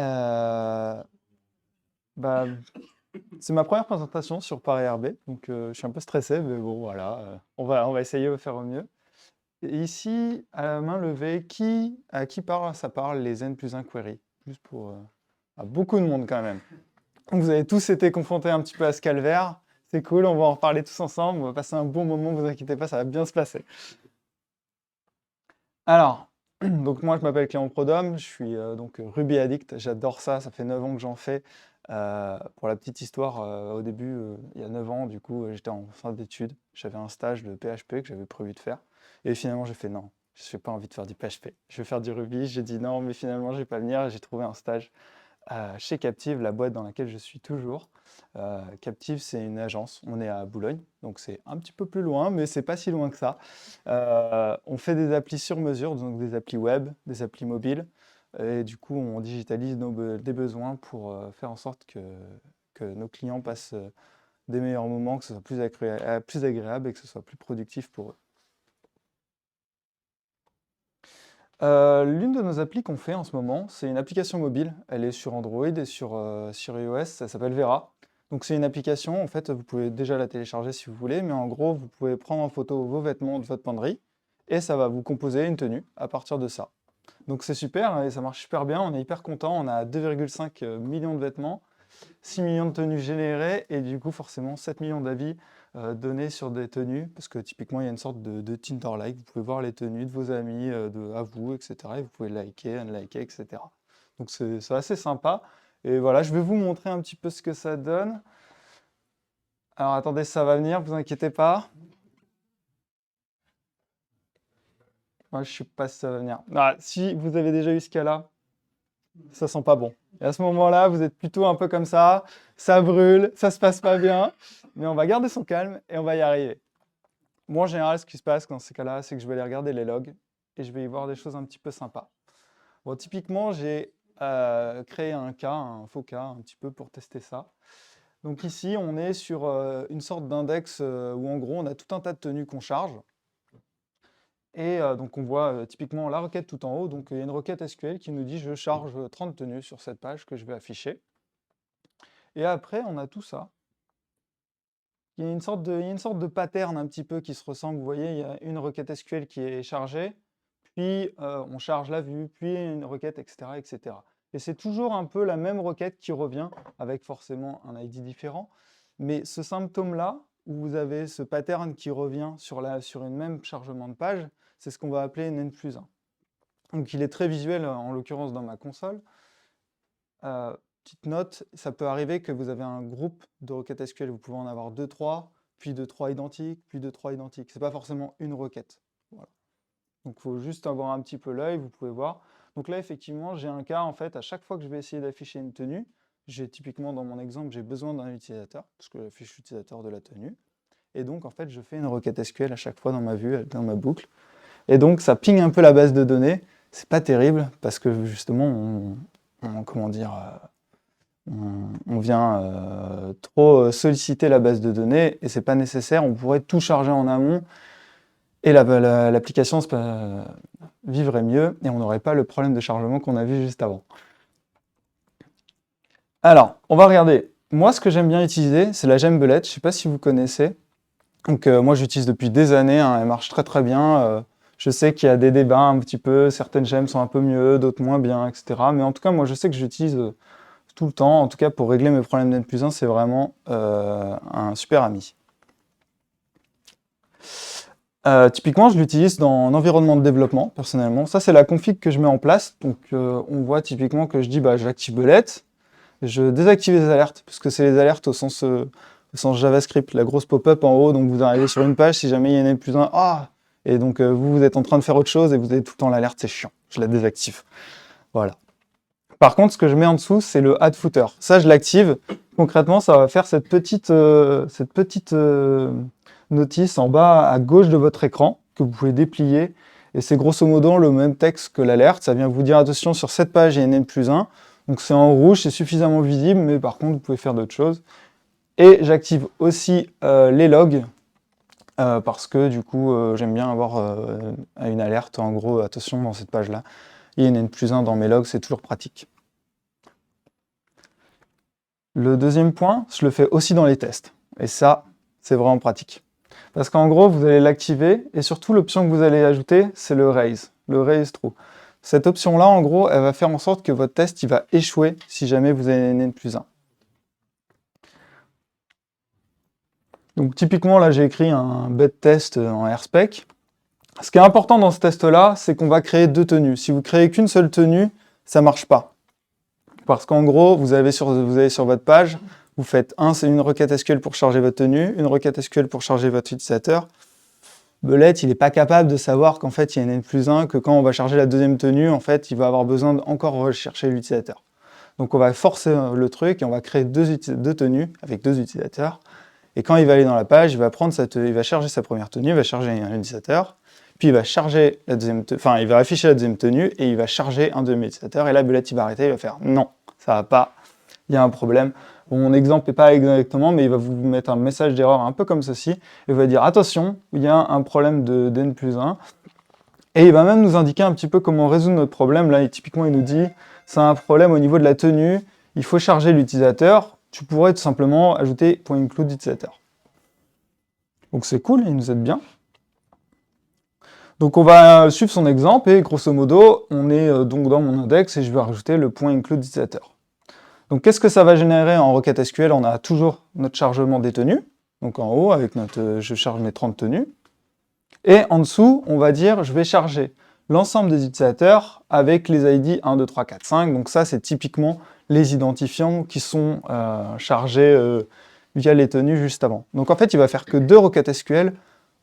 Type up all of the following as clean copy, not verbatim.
Euh, bah, c'est ma première présentation sur Paris RB, donc je suis un peu stressé, mais bon, voilà, on va essayer de faire au mieux. Et ici, à la main levée, à qui parle? Ça parle les N plus 1 query, juste pour à beaucoup de monde quand même. Donc, vous avez tous été confrontés un petit peu à ce calvaire, c'est cool, on va en reparler tous ensemble, on va passer un bon moment, vous inquiétez pas, ça va bien se passer. Alors, donc moi je m'appelle Clément Prodhomme, je suis donc Ruby Addict, j'adore ça, ça fait 9 ans que j'en fais. Pour la petite histoire, au début, il y a 9 ans, du coup, j'étais en fin d'études, j'avais un stage de PHP que j'avais prévu de faire. Et finalement, j'ai fait non, je n'ai pas envie de faire du PHP, je vais faire du Ruby. J'ai dit non, mais finalement, je vais pas venir. Et j'ai trouvé un stage chez Captive, la boîte dans laquelle je suis toujours. Captive, c'est une agence, on est à Boulogne, donc c'est un petit peu plus loin, mais c'est pas si loin que ça. On fait des applis sur mesure, donc des applis web, des applis mobiles, et du coup, on digitalise des besoins pour faire en sorte que nos clients passent des meilleurs moments, que ce soit plus agréable et que ce soit plus productif pour eux. L'une de nos applis qu'on fait en ce moment, c'est une application mobile. Elle est sur Android et sur iOS, ça s'appelle Vera. Donc c'est une application, en fait, vous pouvez déjà la télécharger si vous voulez, mais en gros, vous pouvez prendre en photo vos vêtements de votre penderie et ça va vous composer une tenue à partir de ça. Donc c'est super et ça marche super bien, on est hyper content, on a 2,5 millions de vêtements, 6 millions de tenues générées et du coup forcément 7 millions d'avis donnés sur des tenues, parce que typiquement il y a une sorte de Tinder-like, vous pouvez voir les tenues de vos amis, à vous, etc. Et vous pouvez liker, unliker, etc. Donc c'est assez sympa. Et voilà, je vais vous montrer un petit peu ce que ça donne. Alors attendez, ça va venir, vous inquiétez pas. Moi je suis pas si ça va venir. Ah, si vous avez déjà eu ce cas-là, ça sent pas bon. Et à ce moment-là, vous êtes plutôt un peu comme ça brûle, ça se passe pas bien, mais on va garder son calme et on va y arriver. Moi, en général, ce qui se passe dans ces cas-là, c'est que je vais aller regarder les logs et je vais y voir des choses un petit peu sympas. Bon, typiquement, j'ai créé un cas, un faux cas, un petit peu pour tester ça. Donc ici, on est sur une sorte d'index où en gros, on a tout un tas de tenues qu'on charge. Et donc on voit typiquement la requête tout en haut. Donc il y a une requête SQL qui nous dit je charge 30 tenues sur cette page que je vais afficher. Et après, on a tout ça. Il y a une sorte de pattern un petit peu qui se ressemble. Vous voyez, il y a une requête SQL qui est chargée, puis on charge la vue, puis une requête, etc., etc. Et c'est toujours un peu la même requête qui revient, avec forcément un ID différent. Mais ce symptôme-là, où vous avez ce pattern qui revient sur une même chargement de page, c'est ce qu'on va appeler N plus 1. Donc il est très visuel, en l'occurrence dans ma console. Petite note, ça peut arriver que vous avez un groupe de requêtes SQL, vous pouvez en avoir 2, 3, puis 2, 3 identiques, puis 2, 3 identiques. Ce n'est pas forcément une requête. Voilà. Donc il faut juste avoir un petit peu l'œil, vous pouvez voir. Donc là, effectivement, j'ai un cas, en fait, à chaque fois que je vais essayer d'afficher une tenue, j'ai typiquement dans mon exemple, j'ai besoin d'un utilisateur, parce que j'affiche l'utilisateur de la tenue. Et donc, en fait, je fais une requête SQL à chaque fois dans ma vue, dans ma boucle. Et donc, ça ping un peu la base de données. C'est pas terrible, parce que justement, comment dire, on vient trop solliciter la base de données et c'est pas nécessaire. On pourrait tout charger en amont et l'application vivrait mieux et on n'aurait pas le problème de chargement qu'on a vu juste avant. Alors, on va regarder. Moi, ce que j'aime bien utiliser, c'est la gembelette. Je ne sais pas si vous connaissez. Donc, moi, j'utilise depuis des années. Hein, elle marche très très bien. Je sais qu'il y a des débats un petit peu. Certaines gemmes sont un peu mieux, d'autres moins bien, etc. Mais en tout cas, moi, je sais que j'utilise tout le temps. En tout cas, pour régler mes problèmes d'N plus 1, c'est vraiment un super ami. Typiquement, je l'utilise dans un environnement de développement, personnellement. Ça, c'est la config que je mets en place. Donc, on voit typiquement que je dis, bah, j'active belette. Je désactive les alertes, parce que c'est les alertes au sens JavaScript, la grosse pop-up en haut. Donc, vous arrivez sur une page, si jamais il y en a plus un, ah! Et donc, vous êtes en train de faire autre chose et vous avez tout le temps l'alerte, c'est chiant. Je la désactive. Voilà. Par contre, ce que je mets en dessous, c'est le add footer. Ça, je l'active. Concrètement, ça va faire cette petite notice en bas à gauche de votre écran que vous pouvez déplier. Et c'est grosso modo le même texte que l'alerte. Ça vient vous dire attention, sur cette page, il y a N plus 1. Donc c'est en rouge, c'est suffisamment visible, mais par contre, vous pouvez faire d'autres choses. Et j'active aussi les logs. Parce que du coup, j'aime bien avoir une alerte. En gros, attention, dans cette page-là, il y a N plus 1 dans mes logs, c'est toujours pratique. Le deuxième point, je le fais aussi dans les tests. Et ça, c'est vraiment pratique. Parce qu'en gros, vous allez l'activer, et surtout l'option que vous allez ajouter, c'est le raise true. Cette option-là, en gros, elle va faire en sorte que votre test il va échouer si jamais vous avez n+1. Donc typiquement, là, j'ai écrit un bed test en RSpec. Ce qui est important dans ce test-là, c'est qu'on va créer 2 tenues. Si vous créez qu'une seule tenue, ça ne marche pas. Parce qu'en gros, vous avez sur votre page, vous faites c'est une requête SQL pour charger votre tenue, une requête SQL pour charger votre utilisateur. Belette, il n'est pas capable de savoir qu'en fait, il y a un n+1, que quand on va charger la deuxième tenue, en fait, il va avoir besoin d'encore rechercher l'utilisateur. Donc on va forcer le truc et on va créer 2 tenues avec 2 utilisateurs. Et quand il va aller dans la page, il va charger sa première tenue, il va charger un utilisateur, puis il va charger la deuxième il va afficher la deuxième tenue et il va charger un deuxième utilisateur. Et là, Belette, il va arrêter, il va faire non, ça va pas, il y a un problème. Bon, mon exemple n'est pas exactement, mais il va vous mettre un message d'erreur un peu comme ceci. Il va dire attention, il y a un problème de n+1. Et il va même nous indiquer un petit peu comment résoudre notre problème. Là, typiquement, il nous dit c'est un problème au niveau de la tenue, il faut charger l'utilisateur. Tu pourrais tout simplement ajouter .include utilisateur. Donc c'est cool, il nous aide bien. Donc on va suivre son exemple et grosso modo, on est donc dans mon index et je vais rajouter le .include utilisateur. Donc qu'est-ce que ça va générer en requête SQL? On a toujours notre chargement des tenues. Donc en haut, avec je charge mes 30 tenues. Et en dessous, on va dire je vais charger l'ensemble des utilisateurs avec les ID 1, 2, 3, 4, 5. Donc ça, c'est typiquement les identifiants qui sont chargés via les tenues juste avant. Donc en fait, il va faire que 2 requêtes SQL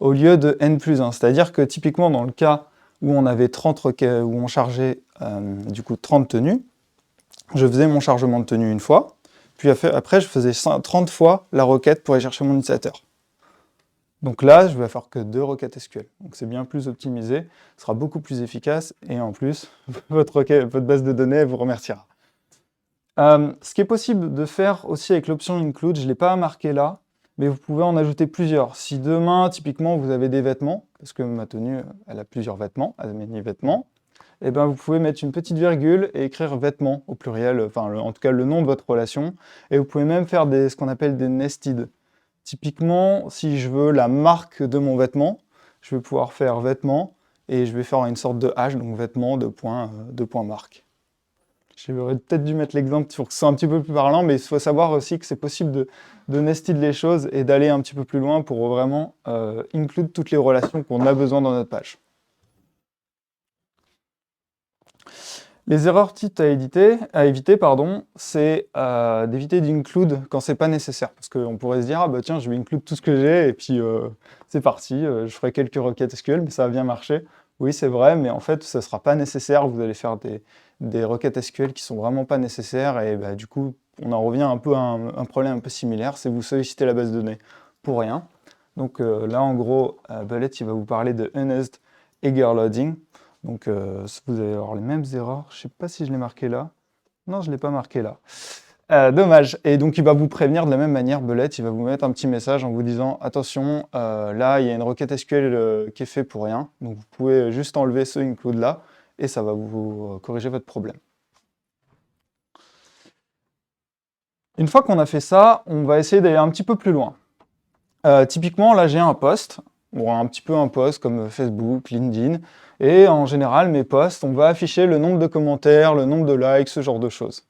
au lieu de n+1. C'est-à-dire que typiquement, dans le cas où on avait 30 requêtes, où on chargeait du coup 30 tenues, je faisais mon chargement de tenue une fois, puis après, je faisais 30 fois la requête pour aller chercher mon utilisateur. Donc là, je vais faire que 2 requêtes SQL. Donc c'est bien plus optimisé, ce sera beaucoup plus efficace, et en plus, votre base de données vous remerciera. Ce qui est possible de faire aussi avec l'option include, je ne l'ai pas marqué là, mais vous pouvez en ajouter plusieurs. Si demain, typiquement, vous avez des vêtements, parce que ma tenue, elle a plusieurs vêtements, elle a mis vêtements, et ben vous pouvez mettre une petite virgule et écrire vêtements au pluriel, en tout cas le nom de votre relation, et vous pouvez même faire ce qu'on appelle des nested. Typiquement, si je veux la marque de mon vêtement, je vais pouvoir faire vêtements, et je vais faire une sorte de hash, donc vêtements de point marque. J'aurais peut-être dû mettre l'exemple pour que ce soit un petit peu plus parlant, mais il faut savoir aussi que c'est possible de nested les choses et d'aller un petit peu plus loin pour vraiment include toutes les relations qu'on a besoin dans notre page. Les erreurs types à éviter, c'est d'éviter d'include quand c'est pas nécessaire. Parce qu'on pourrait se dire, ah bah tiens, je vais include tout ce que j'ai, et puis c'est parti, je ferai quelques requêtes SQL, mais ça va bien marcher. Oui, c'est vrai, mais en fait, ça ne sera pas nécessaire. Vous allez faire des requêtes SQL qui sont vraiment pas nécessaires, et bah, du coup, on en revient un peu à un problème un peu similaire, c'est vous sollicitez la base de données pour rien. Donc là, en gros, Belette, il va vous parler de Honest Eager Loading. Donc vous allez avoir les mêmes erreurs. Je ne sais pas si je l'ai marqué là. Non, je ne l'ai pas marqué là. Dommage. Et donc il va vous prévenir de la même manière, Belette, il va vous mettre un petit message en vous disant attention, là il y a une requête SQL qui est faite pour rien. Donc vous pouvez juste enlever ce include là et ça va vous corriger votre problème. Une fois qu'on a fait ça, on va essayer d'aller un petit peu plus loin. Typiquement, là j'ai un post, ou un petit peu un post comme Facebook, LinkedIn, et en général, mes posts, on va afficher le nombre de commentaires, le nombre de likes, ce genre de choses.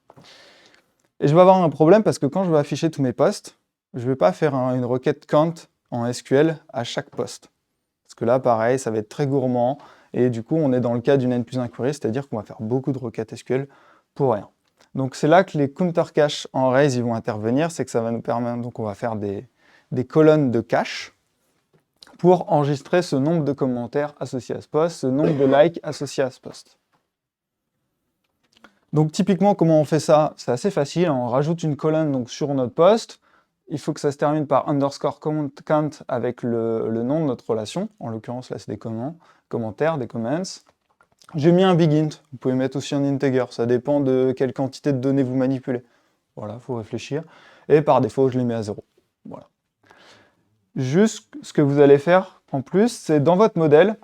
Et je vais avoir un problème parce que quand je vais afficher tous mes posts, je ne vais pas faire une requête count en SQL à chaque post. Parce que là, pareil, ça va être très gourmand, et du coup, on est dans le cas d'une n+1 query, c'est-à-dire qu'on va faire beaucoup de requêtes SQL pour rien. Donc c'est là que les counter cache en raise ils vont intervenir, c'est que ça va nous permettre, donc on va faire des colonnes de cache, pour enregistrer ce nombre de commentaires associés à ce post, ce nombre de likes associés à ce post. Donc typiquement, comment on fait ça? C'est assez facile, on rajoute une colonne donc, sur notre post, il faut que ça se termine par underscore count avec le nom de notre relation, en l'occurrence là c'est des commentaires, des comments. J'ai mis un big int, vous pouvez mettre aussi un integer, ça dépend de quelle quantité de données vous manipulez. Voilà, il faut réfléchir. Et par défaut, je les mets à 0. Voilà. Juste, ce que vous allez faire en plus, c'est dans votre modèle,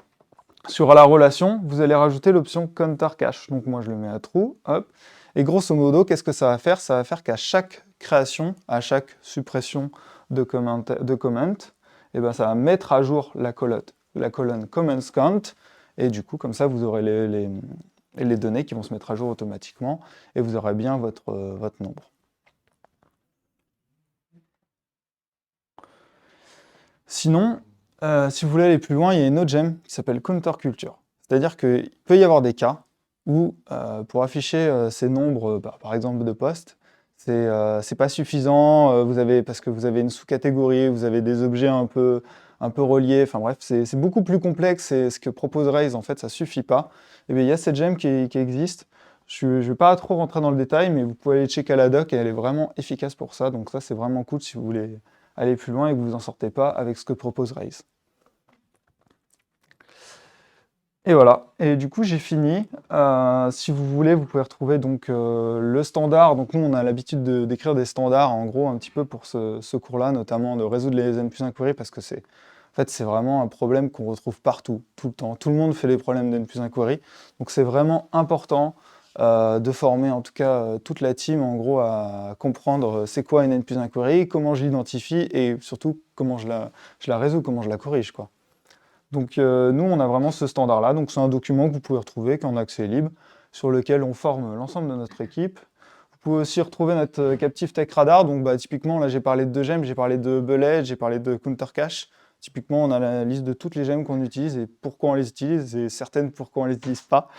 sur la relation, vous allez rajouter l'option counter cache. Donc moi, je le mets à true, hop. Et grosso modo, qu'est-ce que ça va faire? Ça va faire qu'à chaque création, à chaque suppression de comment, et ben ça va mettre à jour la colonne comments count, et du coup, comme ça, vous aurez les données qui vont se mettre à jour automatiquement, et vous aurez bien votre nombre. Sinon, si vous voulez aller plus loin, il y a une autre gemme qui s'appelle counterculture. C'est-à-dire qu'il peut y avoir des cas où, pour afficher ces nombres, par exemple de postes, c'est pas suffisant, parce que vous avez une sous-catégorie, vous avez des objets un peu reliés, enfin bref, c'est beaucoup plus complexe, et ce que propose Rails, en fait, ça suffit pas. Et bien, il y a cette gemme qui existe. Je ne vais pas trop rentrer dans le détail, mais vous pouvez aller checker la doc, et elle est vraiment efficace pour ça. Donc ça, c'est vraiment cool si vous voulez aller plus loin et que vous en sortez pas avec ce que propose Rails. Et voilà, et du coup j'ai fini. Si vous voulez, vous pouvez retrouver donc le standard. Donc nous on a l'habitude d'écrire des standards en gros un petit peu pour ce cours-là, notamment de résoudre les n+1 queries, parce que c'est vraiment un problème qu'on retrouve partout, tout le temps. Tout le monde fait les problèmes d'n+1 query. Donc c'est vraiment important de former en tout cas toute la team en gros à comprendre c'est quoi une n+1 query, comment je l'identifie et surtout comment je la résous, comment je la corrige, quoi. Donc nous, on a vraiment ce standard-là. Donc c'est un document que vous pouvez retrouver, qui est en accès libre, sur lequel on forme l'ensemble de notre équipe. Vous pouvez aussi retrouver notre Captive Tech Radar. Donc typiquement, là j'ai parlé de 2 gemmes, j'ai parlé de Bullet, j'ai parlé de Countercache. Typiquement, on a la liste de toutes les gemmes qu'on utilise et pourquoi on les utilise, et certaines pourquoi on les utilise pas.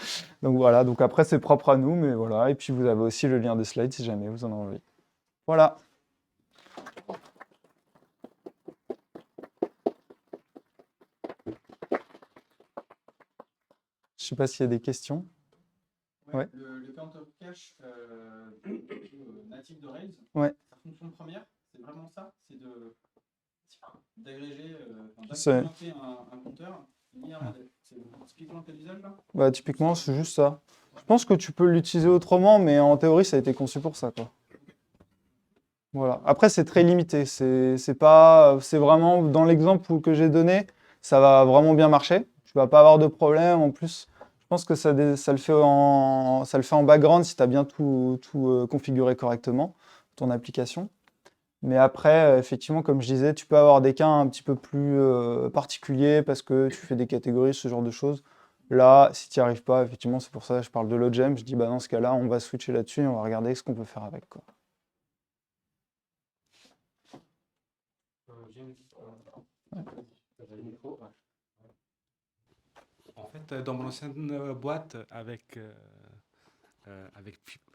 Donc voilà, donc après c'est propre à nous, mais voilà. Et puis vous avez aussi le lien des slides si jamais vous en avez envie. Voilà. Je sais pas s'il y a des questions. Ouais. Le counter cache natif de Rails, Ouais. sa fonction première, c'est vraiment ça, c'est d'agréger, C'est- d'augmenter un compteur lié à un modèle. C'est typiquement quel usage là? Bah, typiquement, c'est juste ça. Je pense que tu peux l'utiliser autrement, mais en théorie, ça a été conçu pour ça, quoi. Voilà. Après, c'est très limité. C'est pas, c'est vraiment dans l'exemple que j'ai donné, ça va vraiment bien marcher. Tu vas pas avoir de problème. En plus, je pense que ça le fait en background si tu as bien tout configuré correctement, ton application. Mais après, effectivement, comme je disais, tu peux avoir des cas un petit peu plus particuliers parce que tu fais des catégories, ce genre de choses. Là, si tu n'y arrives pas, effectivement, c'est pour ça que je parle de l'OGEM. Je dis, bah, dans ce cas-là, on va switcher là-dessus et on va regarder ce qu'on peut faire avec, quoi. J'ai une En fait, dans mon ancienne boîte avec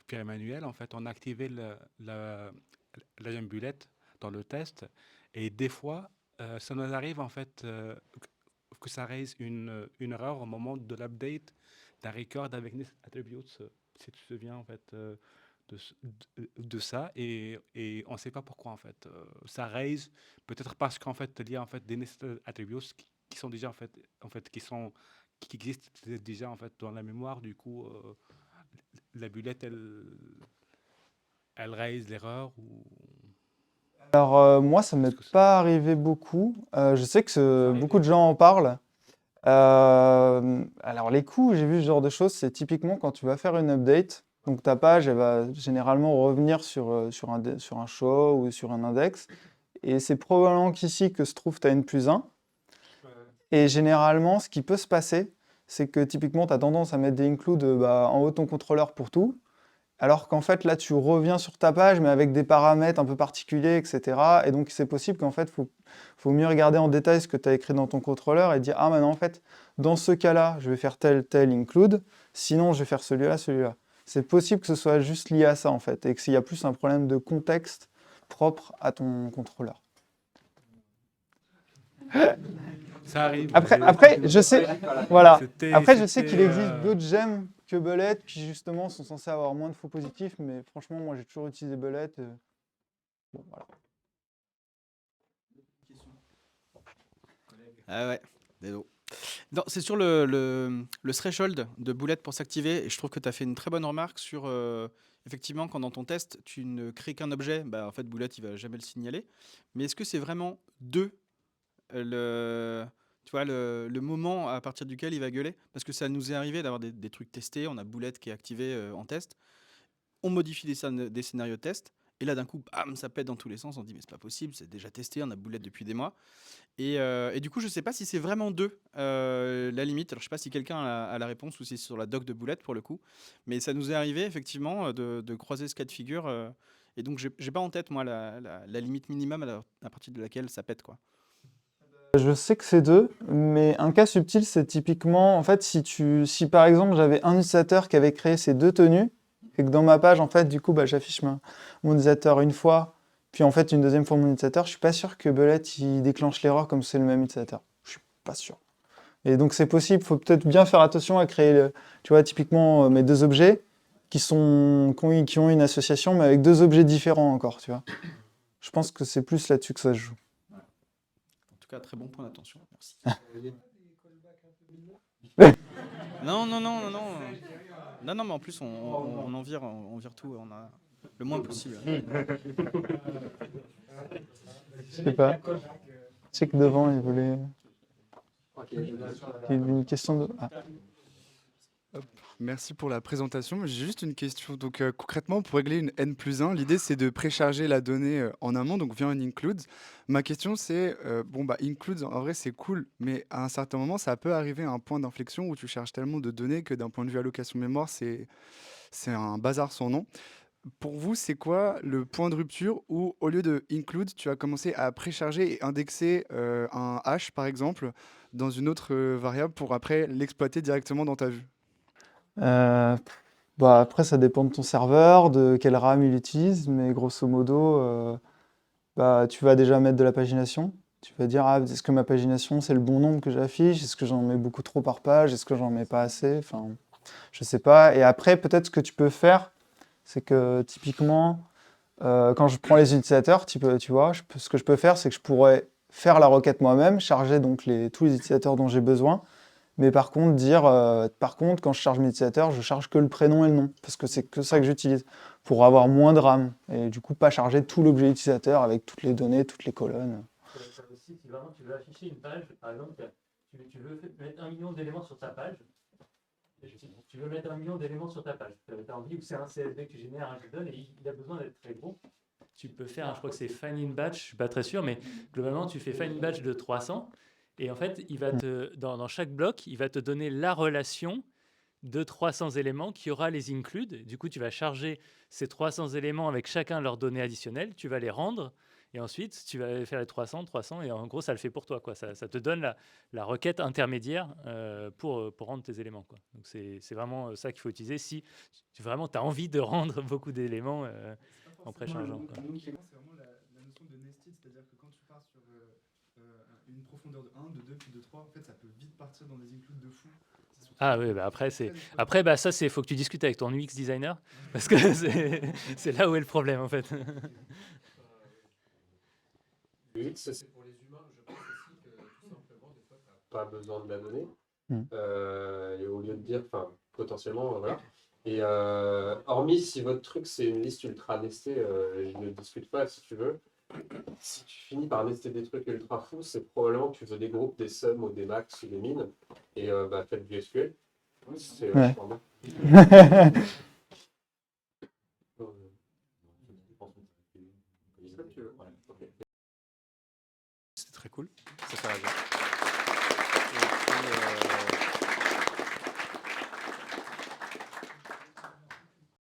Pierre-Emmanuel, en fait, on a activé la gemme bullet dans le test. Et des fois, ça nous arrive en fait que ça raise une erreur au moment de l'update d'un record avec Nest Attributes. Si tu te souviens en fait de ça. Et on ne sait pas pourquoi en fait. Ça raise peut-être parce qu'en fait, il y a en fait des Nest Attributes qui sont déjà qui existent déjà en fait dans la mémoire. Du coup, la bullette, elle raise l'erreur ou... Alors, moi, ça m'est pas arrivé beaucoup. Je sais que arrive, beaucoup de gens en parlent. Alors, les coûts, j'ai vu ce genre de choses, c'est typiquement quand tu vas faire une update. Donc, ta page, elle va généralement revenir sur un show ou sur un index. Et c'est probablement qu'ici que se trouve ta N+1. Et généralement, ce qui peut se passer, c'est que typiquement, tu as tendance à mettre des includes en haut de ton contrôleur pour tout. Alors qu'en fait, là, tu reviens sur ta page, mais avec des paramètres un peu particuliers, etc. Et donc, c'est possible qu'en fait, faut mieux regarder en détail ce que tu as écrit dans ton contrôleur et dire, ah, maintenant, en fait, dans ce cas-là, je vais faire tel include, sinon, je vais faire celui-là, celui-là. C'est possible que ce soit juste lié à ça, en fait, et que s'il y a plus un problème de contexte propre à ton contrôleur. Ça arrive. Après, je sais, voilà. Après, je sais C'était, qu'il existe d'autres gemmes que Bullet qui justement sont censés avoir moins de faux positifs, mais franchement, moi, j'ai toujours utilisé Bullet. Bon, voilà. Ah ouais, désolé. Non, c'est sur le threshold de boulette pour s'activer. Et je trouve que tu as fait une très bonne remarque sur effectivement, quand dans ton test, tu ne crées qu'un objet, bah, en fait, boulette, il va jamais le signaler. Mais est-ce que c'est vraiment tu vois, le moment à partir duquel il va gueuler? Parce que ça nous est arrivé d'avoir des trucs testés. On a boulette qui est activé en test. On modifie des scénarios de test. Et là, d'un coup, bam, ça pète dans tous les sens. On se dit, mais c'est pas possible, c'est déjà testé, on a Bullet depuis des mois. Et du coup, je sais pas si c'est vraiment deux, la limite. Alors, je sais pas si quelqu'un a la réponse ou si c'est sur la doc de Bullet pour le coup. Mais ça nous est arrivé effectivement de croiser ce cas de figure. Et donc, j'ai pas en tête, moi, la limite minimum à partir de laquelle ça pète, quoi. Je sais que c'est 2, mais un cas subtil, c'est typiquement, en fait, si par exemple j'avais un utilisateur qui avait créé ces 2 tenues, et que dans ma page, en fait, du coup, bah, j'affiche mon utilisateur une fois, puis en fait une deuxième fois mon utilisateur, je suis pas sûr que Bullet il déclenche l'erreur comme c'est le même utilisateur. Je suis pas sûr. Et donc c'est possible, faut peut-être bien faire attention à créer, tu vois, typiquement mes 2 objets qui ont une association, mais avec 2 objets différents encore, tu vois. Je pense que c'est plus là-dessus que ça se joue. En tout cas, très bon point d'attention. Merci. Non, non, non, non, non. Non, non, mais en plus, on en vire tout. On a le moins possible. Je sais pas. Je sais que devant, il voulait. Il y a une question de. Ah. Merci pour la présentation. J'ai juste une question. Donc concrètement, pour régler une N+1, l'idée c'est de précharger la donnée en amont, donc via un include. Ma question c'est, bon bah include en vrai c'est cool, mais à un certain moment ça peut arriver à un point d'inflexion où tu charges tellement de données que d'un point de vue allocation mémoire c'est un bazar sans nom. Pour vous, c'est quoi le point de rupture où au lieu de include, tu as commencé à précharger et indexer un hash par exemple dans une autre variable pour après l'exploiter directement dans ta vue? Euh, Bah après, ça dépend de ton serveur, de quelle RAM il utilise, mais grosso modo, bah, tu vas déjà mettre de la pagination. Tu vas dire, ah, est-ce que ma pagination, c'est le bon nombre que j'affiche? Est-ce que j'en mets beaucoup trop par page? Est-ce que j'en mets pas assez? Enfin, je sais pas. Et après, peut-être ce que tu peux faire, c'est que typiquement, quand je prends les utilisateurs, tu vois, ce que je peux faire, c'est que je pourrais faire la requête moi-même, charger donc tous les utilisateurs dont j'ai besoin, mais par contre par contre, quand je charge mes utilisateurs, je charge que le prénom et le nom, parce que c'est que ça que j'utilise, pour avoir moins de RAM, et du coup pas charger tout l'objet utilisateur avec toutes les données, toutes les colonnes. Ça aussi, si vraiment tu veux afficher une page, par exemple, tu veux mettre 1 million d'éléments sur ta page, tu veux mettre 1 million d'éléments sur ta page, tu as envie ou c'est un CSV que tu génères, un donne, et il a besoin d'être très gros. Tu peux faire, je crois que c'est fine in batch, je ne suis pas très sûr, mais globalement tu fais fine in batch de 300, et en fait, il va dans chaque bloc, il va te donner la relation de 300 éléments qui aura les includes. Du coup, tu vas charger ces 300 éléments avec chacun leurs données additionnelles, tu vas les rendre, et ensuite, tu vas faire les 300, et en gros, ça le fait pour toi, quoi. Ça te donne la requête intermédiaire pour rendre tes éléments, quoi. Donc, c'est vraiment ça qu'il faut utiliser si vraiment tu as envie de rendre beaucoup d'éléments en préchargeant, quoi. C'est vraiment la notion de nested, c'est-à-dire que quand tu pars sur une profondeur de 1, de 2, puis de 3, en fait, ça peut vite partir dans des includes de fou. Ah oui, bah après, ça, c'est faut que tu discutes avec ton UX designer, parce que c'est là où est le problème, en fait. UX, c'est pour les humains. Je pense aussi que tout simplement, des fois, tu n'as pas besoin de la donnée. Mm. Et au lieu de dire, enfin, potentiellement, voilà. Et hormis si votre truc, c'est une liste ultra nestée, je ne discute pas si tu veux. Si tu finis par nester des trucs ultra fous, c'est probablement que tu veux des groupes, des sums ou des max ou des mines. Et bah, faites du SQL. C'est Ouais. vraiment. C'était très cool. Ça fait rager.